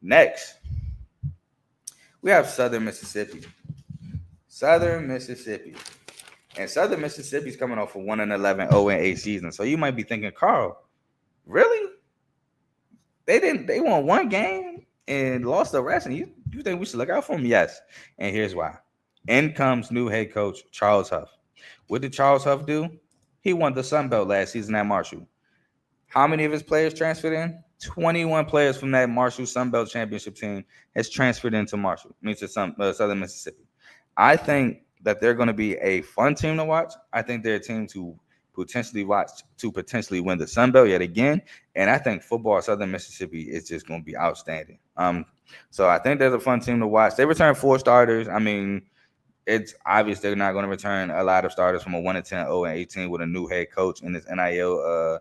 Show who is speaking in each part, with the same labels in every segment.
Speaker 1: Next, we have Southern Mississippi. Southern Mississippi. And Southern Mississippi is coming off a 1-11, 0-8 season. So you might be thinking, Carl, really? They won one game and lost the rest, and you think we should look out for them? Yes. And here's why. In comes new head coach Charles Huff. What did Charles Huff do? He won the Sun Belt last season at Marshall. How many of his players transferred in? 21 players from that Marshall Sun Belt championship team has transferred into Marshall, means to Southern Mississippi. I think that they're going to be a fun team to watch. I think they're a team to potentially win the Sun Belt yet again. And I think football Southern Mississippi is just going to be outstanding. So I think there's a fun team to watch. They returned 4 starters. I mean, it's obvious they're not going to return a lot of starters from a 1-10, 0-18 with a new head coach in this NIL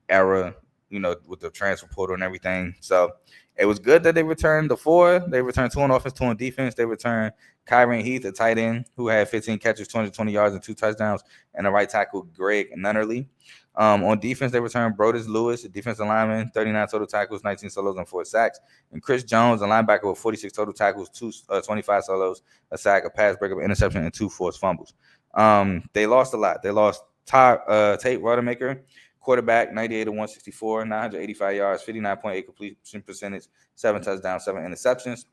Speaker 1: era, with the transfer portal and everything. So it was good that they returned the 4. They returned 2 on offense, 2 on defense. They returned Kyron Heath, a tight end, who had 15 catches, 220 yards, and 2 touchdowns, and the right tackle, Greg Nunnerly. On defense, they returned Brodus Lewis, a defensive lineman, 39 total tackles, 19 solos, and 4 sacks. And Chris Jones, a linebacker with 46 total tackles, 25 solos, a sack, a pass breakup, interception, and 2 forced fumbles. They lost a lot. They lost Tate Rodemaker, quarterback, 98 to 164, 985 yards, 59.8 completion percentage, 7 touchdowns, 7 interceptions.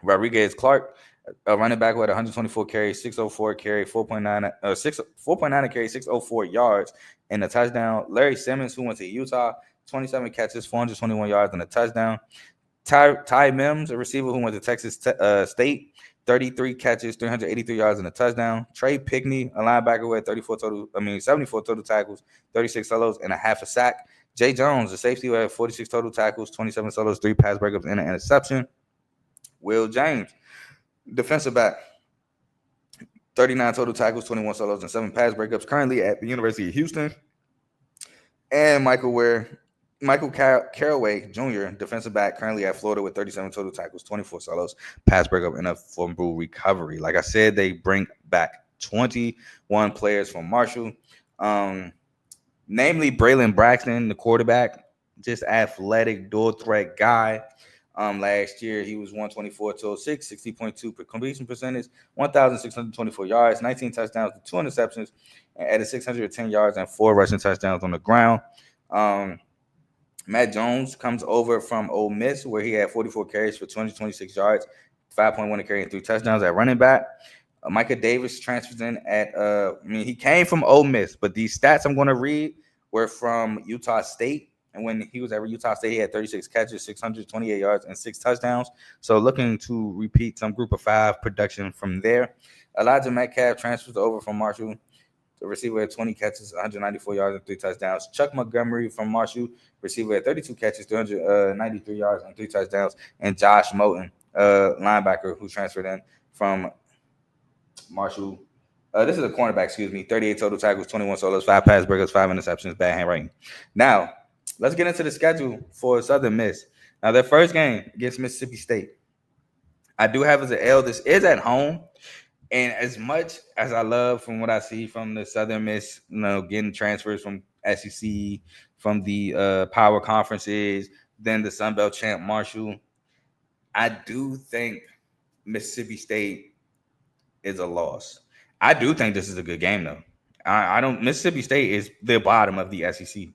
Speaker 1: Rodriguez Clark, a running back with 124 carries, 604 carry, 4.9 carry, 604 yards, and a touchdown. Larry Simmons, who went to Utah, 27 catches, 421 yards, and a touchdown. Ty Mims, a receiver who went to Texas State, 33 catches, 383 yards, and a touchdown. Trey Pickney, a linebacker with 74 total tackles, 36 solos, and a half a sack. Jay Jones, a safety who had 46 total tackles, 27 solos, 3 pass breakups, and an interception. Will James, defensive back, 39 total tackles, 21 solos, and 7 pass breakups, currently at the University of Houston. And Michael Caraway Jr., defensive back, currently at Florida with 37 total tackles, 24 solos, pass breakup, and a fumble recovery. Like I said, they bring back 21 players from Marshall, namely Braylon Braxton, the quarterback, just athletic, dual threat guy. Last year, he was 124 to 06, 60.2 completion percentage, 1,624 yards, 19 touchdowns, 2 interceptions, and added 610 yards and 4 rushing touchdowns on the ground. Matt Jones comes over from Ole Miss, where he had 44 carries for 226 yards, 5.1 a carry, and 3 touchdowns at running back. Micah Davis transfers in he came from Ole Miss, but these stats I'm going to read were from Utah State. And when he was at Utah State, he had 36 catches, 628 yards, and 6 touchdowns. So looking to repeat some group of 5 production from there. Elijah Metcalf transfers over from Marshall. The receiver had 20 catches, 194 yards, and 3 touchdowns. Chuck Montgomery from Marshall, receiver had 32 catches, 393 yards, and 3 touchdowns. And Josh Moten, linebacker, who transferred in from Marshall. This is a cornerback, 38 total tackles, 21 solos, 5 pass breakups, 5 interceptions, bad handwriting. Now, let's get into the schedule for Southern Miss. Now, their first game against Mississippi State, I do have as an L. This is at home. And as much as I love from what I see from the Southern Miss, getting transfers from SEC, from the power conferences, then the Sun Belt champ Marshall, I do think Mississippi State is a loss. I do think this is a good game, though. Mississippi State is the bottom of the SEC.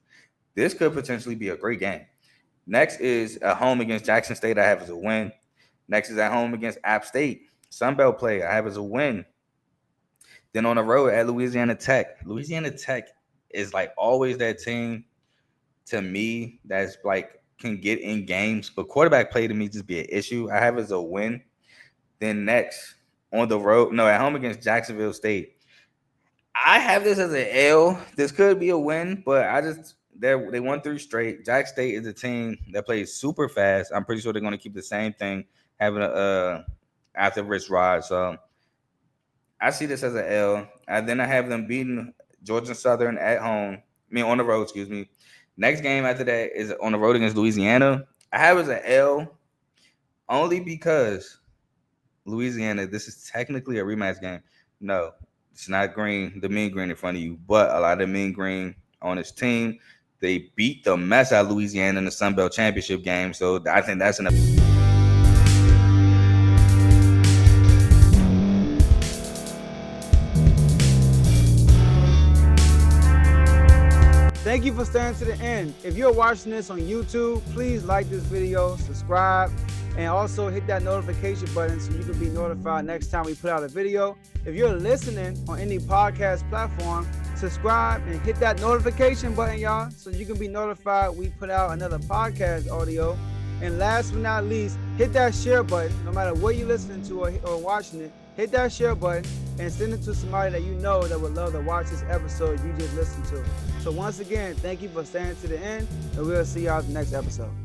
Speaker 1: This could potentially be a great game. Next is at home against Jackson State. I have as a win. Next is at home against App State. Sunbelt play, I have as a win. Then on the road at Louisiana Tech. Louisiana Tech is like always that team to me that's like can get in games, but quarterback play to me just be an issue. I have as a win. Then next on the road, at home against Jacksonville State. I have this as an L. This could be a win, but they won 3 straight. Jack State is a team that plays super fast. I'm pretty sure they're going to keep the same thing, having after Rich Rod. So I see this as an L. And then I have them beating Georgia Southern at home. On the road, excuse me. Next game after that is on the road against Louisiana. I have as an L only because Louisiana, this is technically a rematch game. No, it's not green, the mean green in front of you, but a lot of mean green on his team. They beat the mess out of Louisiana in the Sun Belt Championship game. So I think that's an.
Speaker 2: Thank you for staying to the end. If you're watching this on YouTube, please like this video, subscribe, and also hit that notification button so you can be notified next time we put out a video. If you're listening on any podcast platform, subscribe and hit that notification button, y'all, so you can be notified we put out another podcast audio. And last but not least, hit that share button. No matter what you're listening to or watching it, hit that share button and send it to somebody that you know that would love to watch this episode you just listened to. So once again, thank you for staying to the end, and we'll see y'all in the next episode.